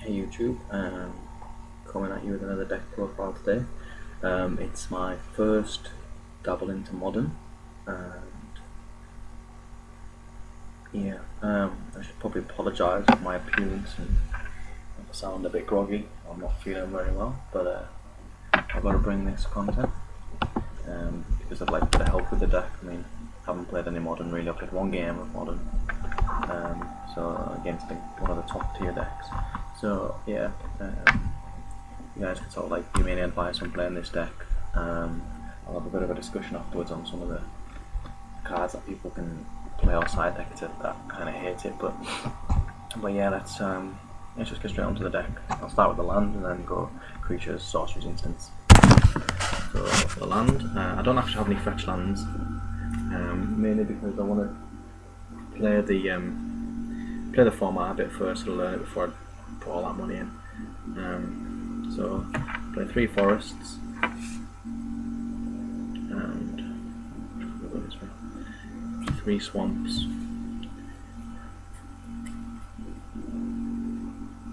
Hey YouTube, coming at you with another deck profile today. It's my first dabble into modern, and yeah, I should probably apologise for my appearance and if I sound a bit groggy. I'm not feeling very well, but I've got to bring this content because I'd like a bit of help with the deck. I mean, I haven't played any modern really. I played one game of modern, so against one of the top tier decks. So yeah, you guys can sort of like give me any advice on playing this deck. I'll have a bit of a discussion afterwards on some of the cards that people can play or side deck it that kind of hate it. But yeah, let's just get straight onto the deck. I'll start with the land and then go creatures, sorceries, instants. So for the land, I don't actually have any fetch lands, mainly because I want to play the format a bit first to learn it before I put all that money in. So play 3 forests and 3 swamps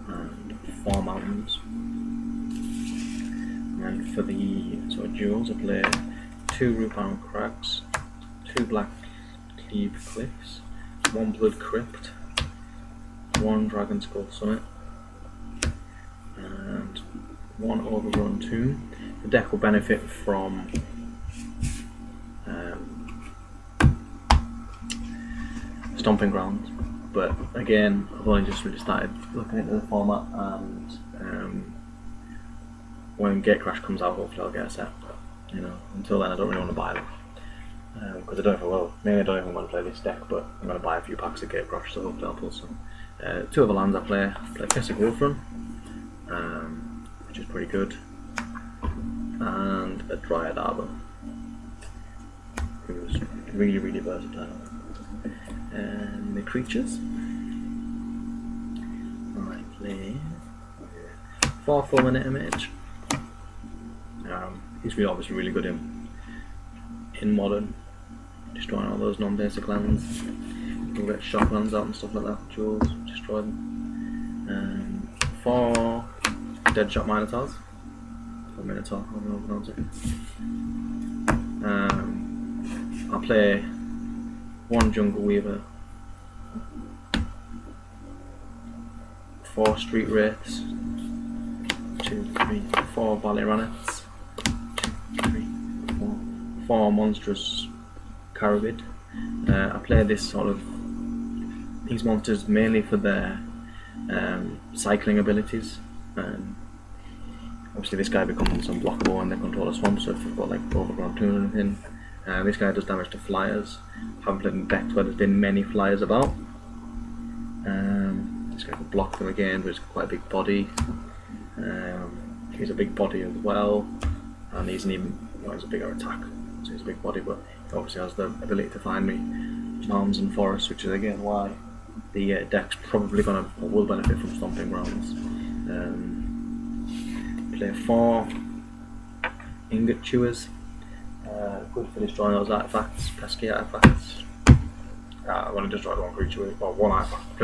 and 4 mountains. And for the jewels, I play 2 root-bound crags, 2 black cleave cliffs, 1 blood crypt, 1 dragon skull summit, and 1 overgrown tomb. The deck will benefit from stomping grounds, but again, I've only just really started looking into the format, and when Gatecrash comes out, hopefully I'll get a set. But until then, I don't really want to buy them because I don't know if I will. Maybe I don't even want to play this deck, but I'm going to buy a few packs of Gatecrash, so hopefully I'll pull some. 2 other lands I play Fessig Wolfrun, which is pretty good, and a Dryad Arbor, who's really versatile. And the creatures, I play 4 Fulminator Mage. He's obviously really good in modern, destroying all those non-basic lands. You'll get shock lands out and stuff like that, jewels, destroy them. 4 Deadshot Minotaurs, or Minotaur, I don't know how to pronounce it. I'll play 1 Jungle Weaver, 4 Street Wraiths, 2, 3, 4 Valley Rannets, 2, 3, 4 Monstrous Carabid. I play these monsters mainly for their cycling abilities. Obviously this guy becomes unblockable when they control a swamp, so if they've got like overgrown tomb or anything. This guy does damage to flyers. I haven't played in decks where there's been many flyers about. This guy can block them again, but he's got quite a big body. He's a big body as well, and he's a bigger attack, so he's a big body, but he obviously has the ability to find me mountains and forests, which is again why the deck's probably will benefit from stomping grounds. Play 4 Ingot Chewers. Good for destroying those artifacts, pesky artifacts. I've only destroyed 1 creature with, well, 1 artifact.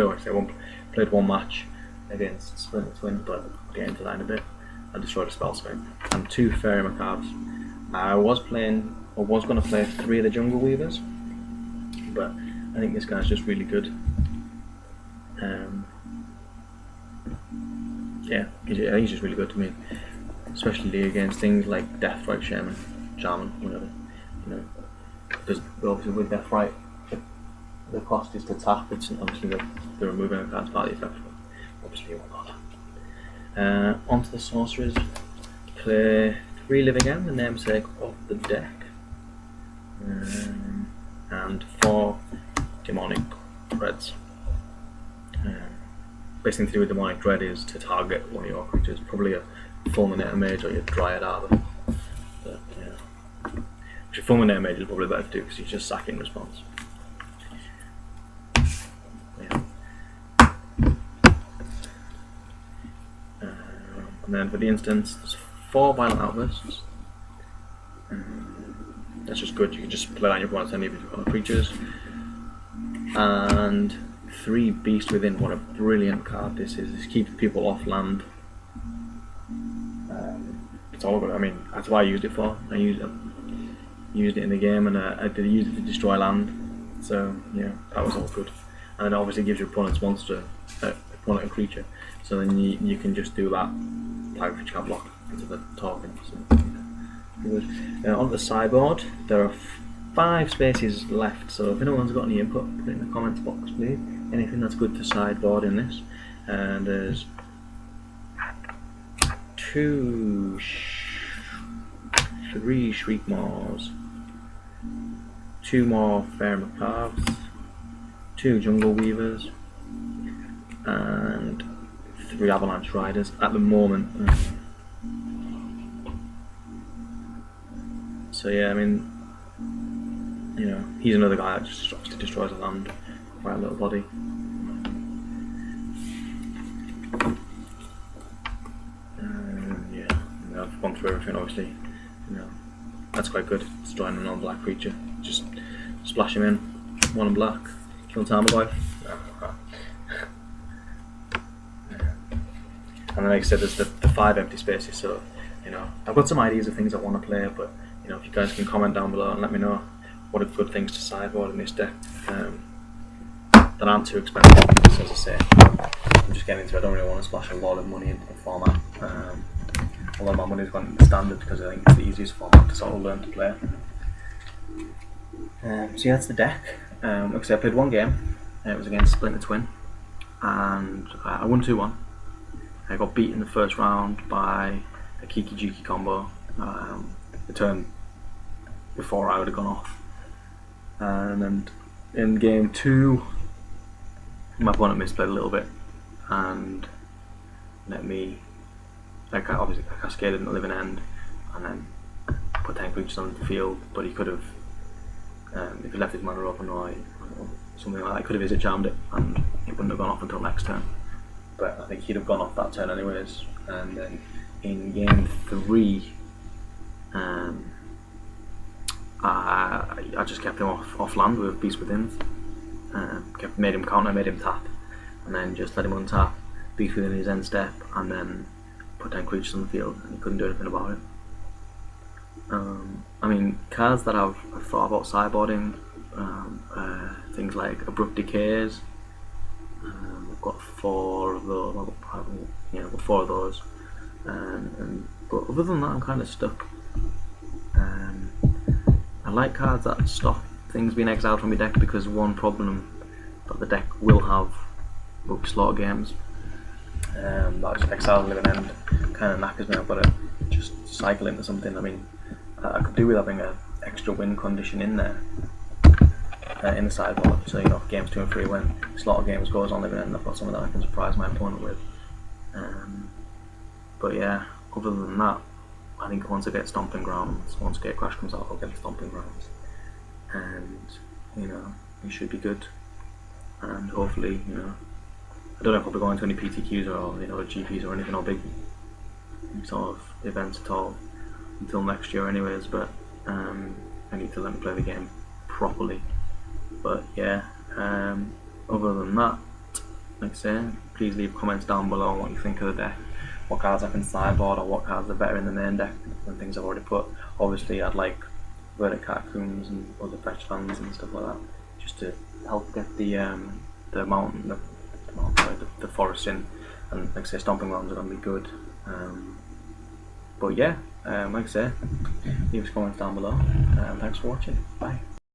Played 1 match against Splinter Twin, but I'll get into that in a bit. I destroyed a Spellsmith and 2 Fairy Macabres. I was going to play 3 of the Jungle Weavers, but I think this guy's just really good. Yeah, he's just really good to me, especially against things like Deathrite Shaman, whatever. Because obviously with Deathrite, the cost is to tap. It's obviously the removing a card's value effect. Obviously you want that. Onto the sorceries. Play 3 Live Again, the namesake of the deck, and 4 Demonic Dreads. Best thing to do with Demonic Dread is to target one of your creatures, probably a Fulminator Mage or your Dryad Arbor. But yeah, actually Fulminator Mage is probably better to do because he's just sacking response. Yeah. And then for the instance, there's 4 Violent Outbursts. That's just good. You can just play on your opponent's any of your creatures. And 3 Beast Within. What a brilliant card this is. This keeps people off land. It's all good. I mean, that's what I used it for. I used it in the game, and I did use it to destroy land. So yeah, that was all good. And it obviously gives your opponent's monster, opponent a creature. So then you can just do that. Target creature can't block into the token. So, good. On the sideboard, there are 5 spaces left. So if anyone's got any input, put it in the comments box, please. Anything that's good for sideboard in this. And there's 2, 3 Shriekmaws, 2 more Fair Macaques, 2 Jungle Weavers, and 3 Avalanche Riders at the moment. So yeah, I mean, you know, he's another guy that just obviously destroys a land, quite a little body. Yeah, I've gone through everything. Obviously, you know, that's quite good. Destroying a non-black creature, just splash him in, 1 and black, kill Tarmogoyf. And then, like I said, there's the 5 empty spaces. So, you know, I've got some ideas of things I want to play, but you know, if you guys can comment down below and let me know what are good things to sideboard in this deck that aren't too expensive. Because as I say, I'm just getting into it. I don't really want to splash a lot of money into the format. A lot of my money's gone into standard because I think it's the easiest format to sort of learn to play. So yeah, that's the deck. Like I said, I played 1 game. It was against Splinter Twin, and I won 2-1. I got beat in the first round by a Kiki Jiki combo. The turn before I would have gone off. And then in game 2, my opponent misplayed a little bit and let me, like, obviously I cascaded and live an end and then put 10 creatures on the field, but he could have, if he left his mana open or something like that, he could have visit charmed it and it wouldn't have gone off until next turn. But I think he'd have gone off that turn anyways. And then in game 3, I just kept him off land with Beast Within. Made him counter, made him tap, and then just let him untap, Beast Within his end step, and then put 10 creatures on the field, and he couldn't do anything about it. I mean, cards that I've thought about sideboarding, things like Abrupt Decays. I've got 4 of those. I've got 4 of those. But other than that, I'm kind of stuck. I like cards that stop things being exiled from your deck, because one problem that the deck will have will be slaughter games. That just exile and live an end kind of knackers me. I've got to just cycle into something. I mean, I could do with having an extra win condition in there in the sideboard. So you know, games 2 and 3, when slaughter games goes on live an end, I've got something that I can surprise my opponent with. But yeah, other than that, I think once I get Stomping Grounds, once Gatecrash comes out, I'll get the Stomping Grounds, and you know, it should be good. And hopefully, you know, I don't know if I'll be going to any PTQs or, you know, GPs or anything, or big sort of events at all until next year anyways, but I need to learn to play the game properly. But yeah, other than that, like I say, please leave comments down below on what you think of the deck, what cards I can sideboard, or what cards are better in the main deck than things I've already put. Obviously I'd like Verdant Catacombs and other fetch lands and stuff like that, just to help get the forest in, and like I say, Stomping Grounds are going to be good. But yeah, like I say, leave us comments down below, and thanks for watching. Bye.